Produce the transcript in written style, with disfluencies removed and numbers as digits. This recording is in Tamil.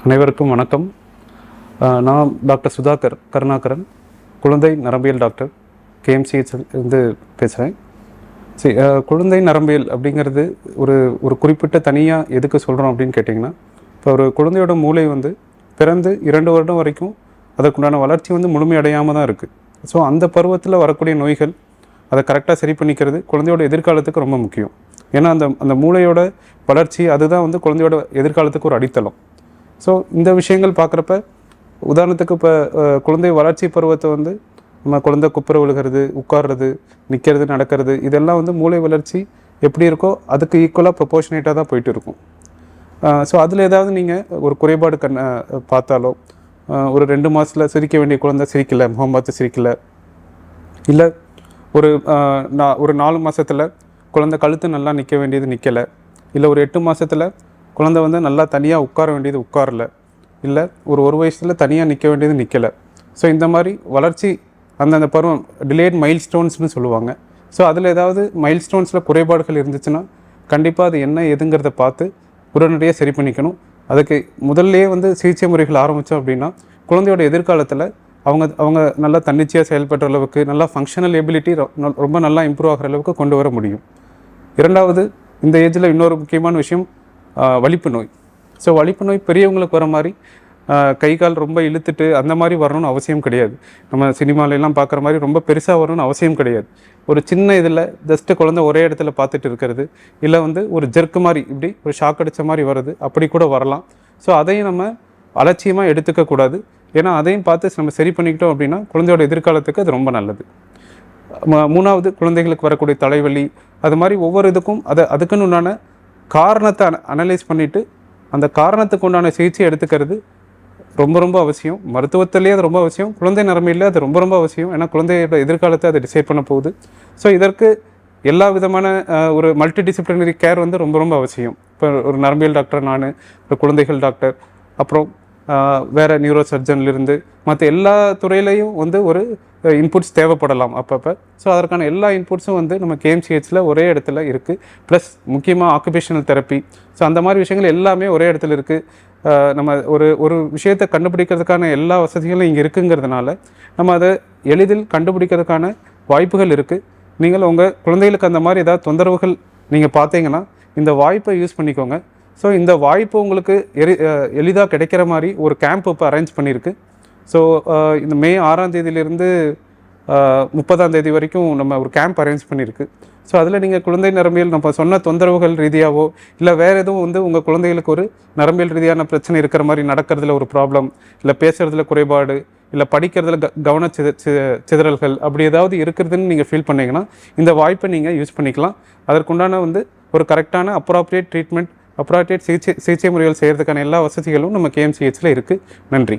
அனைவருக்கும் வணக்கம். நான் டாக்டர் சுதாகர் கருணாகரன், குழந்தை நரம்பியல் டாக்டர், KMCH இருந்து பேசுகிறேன். சரி, குழந்தை நரம்பியல் அப்படிங்கிறது ஒரு குறிப்பிட்ட தனியாக எதுக்கு சொல்கிறோம் அப்படின்னு கேட்டிங்கன்னா, இப்போ ஒரு குழந்தையோட மூளை பிறந்து 2 வருடம் வரைக்கும் அதற்குண்டான வளர்ச்சி முழுமையடையாமல் தான் இருக்குது. ஸோ அந்த பருவத்தில் வரக்கூடிய நோய்கள் அதை கரெக்டாக சரி பண்ணிக்கிறது குழந்தையோட எதிர்காலத்துக்கு ரொம்ப முக்கியம். ஏன்னா அந்த மூளையோட வளர்ச்சி அதுதான் குழந்தையோட எதிர்காலத்துக்கு ஒரு அடித்தளம். ஸோ இந்த விஷயங்கள் பார்க்குறப்ப, உதாரணத்துக்கு இப்போ குழந்தை வளர்ச்சி பருவத்தை நம்ம குழந்தை குப்புற விழுகிறது, உட்கார்றது, நிற்கிறது, நடக்கிறது, இதெல்லாம் மூளை வளர்ச்சி எப்படி இருக்கோ அதுக்கு ஈக்குவலாக ப்ரொபோர்ஷனேட்டாக தான் போயிட்டு இருக்கும். ஸோ அதில் ஏதாவது நீங்கள் ஒரு குறைபாடு பார்த்தாலோ, ஒரு 2 மாதத்தில் சிரிக்க வேண்டிய குழந்தை சிரிக்கலை, முகம் பார்த்து சிரிக்கலை, இல்லை ஒரு 4 மாதத்தில் குழந்தை கழுத்து நல்லா நிற்க வேண்டியது நிற்கலை, இல்லை ஒரு 8 மாதத்தில் குழந்தை நல்லா தனியாக உட்கார வேண்டியது உட்காரல, இல்லை ஒரு வயசில் தனியாக நிற்க வேண்டியது நிற்கலை. ஸோ இந்த மாதிரி வளர்ச்சி அந்தந்த பருவம் டிலேட் மைல்ஸ்டோன்ஸ்னு சொல்லுவாங்க. ஸோ அதில் ஏதாவது மைல்ஸ்டோன்ஸில் குறைபாடுகள் இருந்துச்சுன்னா கண்டிப்பாக அது என்ன எதுங்கிறத பார்த்து உடனடியாக சரி பண்ணிக்கணும். அதுக்கு முதல்லையே சிகிச்சை முறைகள் ஆரம்பித்தோம் அப்படின்னா குழந்தையோட எதிர்காலத்தில் அவங்க நல்லா தன்னிச்சையாக செயல்படுற அளவுக்கு, நல்லா ஃபங்க்ஷனல் எபிலிட்டி ரொம்ப நல்லா இம்ப்ரூவ் ஆகிற அளவுக்கு கொண்டு வர முடியும். இரண்டாவது, இந்த ஏஜில் இன்னொரு முக்கியமான விஷயம் வலிப்பு நோய். ஸோ வலிப்பு நோய் பெரியவங்களுக்கு வர மாதிரி கை கால் ரொம்ப இழுத்துட்டு அந்த மாதிரி வரணும்னு அவசியம் கிடையாது. நம்ம சினிமாலெல்லாம் பார்க்குற மாதிரி ரொம்ப பெருசாக வரணும்னு அவசியம் கிடையாது. ஒரு சின்ன இதில் ஜஸ்ட்டு குழந்தை ஒரே இடத்துல பார்த்துட்டு இருக்கிறது, இல்லை ஒரு ஜெர்க்கு மாதிரி இப்படி ஒரு ஷாக் அடித்த மாதிரி வருது, அப்படி கூட வரலாம். ஸோ அதையும் நம்ம அலட்சியமாக எடுத்துக்கக்கூடாது. ஏன்னா அதையும் பார்த்து நம்ம சரி பண்ணிக்கிட்டோம் அப்படின்னா குழந்தையோட எதிர்காலத்துக்கு அது ரொம்ப நல்லது. மூணாவது, குழந்தைகளுக்கு வரக்கூடிய தலைவலி, அது மாதிரி ஒவ்வொரு இதுக்கும் அதுக்குன்னு உண்டான காரணத்தை அனலைஸ் பண்ணிவிட்டு அந்த காரணத்துக்கு உண்டான சிகிச்சை எடுத்துக்கிறது ரொம்ப ரொம்ப அவசியம். மருத்துவத்திலேயே அது ரொம்ப அவசியம், குழந்தை நரம்பியில் அது ரொம்ப ரொம்ப அவசியம். ஏன்னா குழந்தையோட எதிர்காலத்தை அதை டிசைட் பண்ண போகுது. ஸோ இதற்கு எல்லா விதமான ஒரு மல்டி டிசிப்ளினரி கேர் ரொம்ப ரொம்ப அவசியம். இப்போ ஒரு நரம்பியல் டாக்டர், நான் ஒரு குழந்தைகள் டாக்டர், அப்புறம் வேறு நியூரோ சர்ஜன்லேருந்து மற்ற எல்லா துறையிலையும் ஒரு இன்புட்ஸ் தேவைப்படலாம் அப்பப்போ. ஸோ அதற்கான எல்லா இன்புட்ஸும் நம்ம KMCHல ஒரே இடத்துல இருக்குது. ப்ளஸ் முக்கியமாக ஆக்குபேஷனல் தெரப்பி, ஸோ அந்த மாதிரி விஷயங்கள் எல்லாமே ஒரே இடத்துல இருக்குது. நம்ம ஒரு விஷயத்தை கண்டுபிடிக்கிறதுக்கான எல்லா வசதிகளும் இங்கே இருக்குங்கிறதுனால நம்ம அதை எளிதில் கண்டுபிடிக்கிறதுக்கான வாய்ப்புகள் இருக்குது. நீங்கள் உங்கள் குழந்தைகளுக்கு அந்த மாதிரி ஏதாவது தொந்தரவுகள் நீங்கள் பார்த்தீங்கன்னா இந்த வாய்ப்பை யூஸ் பண்ணிக்கோங்க. ஸோ இந்த வாய்ப்பு உங்களுக்கு எளிதாக கிடைக்கிற மாதிரி ஒரு கேம்ப் இப்போ அரேஞ்ச் பண்ணியிருக்கு. ஸோ இந்த மே 6ஆம் தேதியிலிருந்து 30ஆம் தேதி வரைக்கும் நம்ம ஒரு கேம்ப் அரேஞ்ச் பண்ணியிருக்கு. ஸோ அதில் நீங்கள் குழந்தை நரம்பியல் நம்ம சொன்ன தொந்தரவுகள் ரீதியாகவோ, இல்லை வேறு எதுவும் உங்கள் குழந்தைகளுக்கு ஒரு நரம்பியல் ரீதியான பிரச்சனை இருக்கிற மாதிரி, நடக்கிறதுல ஒரு ப்ராப்ளம், இல்லை பேசுகிறதுல குறைபாடு, இல்லை படிக்கிறதுல கவன சிதறல்கள், அப்படி ஏதாவது இருக்கிறதுன்னு நீங்கள் ஃபீல் பண்ணிங்கன்னா இந்த வாய்ப்பை நீங்கள் யூஸ் பண்ணிக்கலாம். அதற்குண்டான ஒரு கரெக்டான அப்ராப்ரியேட் ட்ரீட்மெண்ட், அப்ராப்ரியேட் சிகிச்சை முறைகள் செய்கிறதுக்கான எல்லா வசதிகளும் நம்ம KMCHல இருக்குது. நன்றி.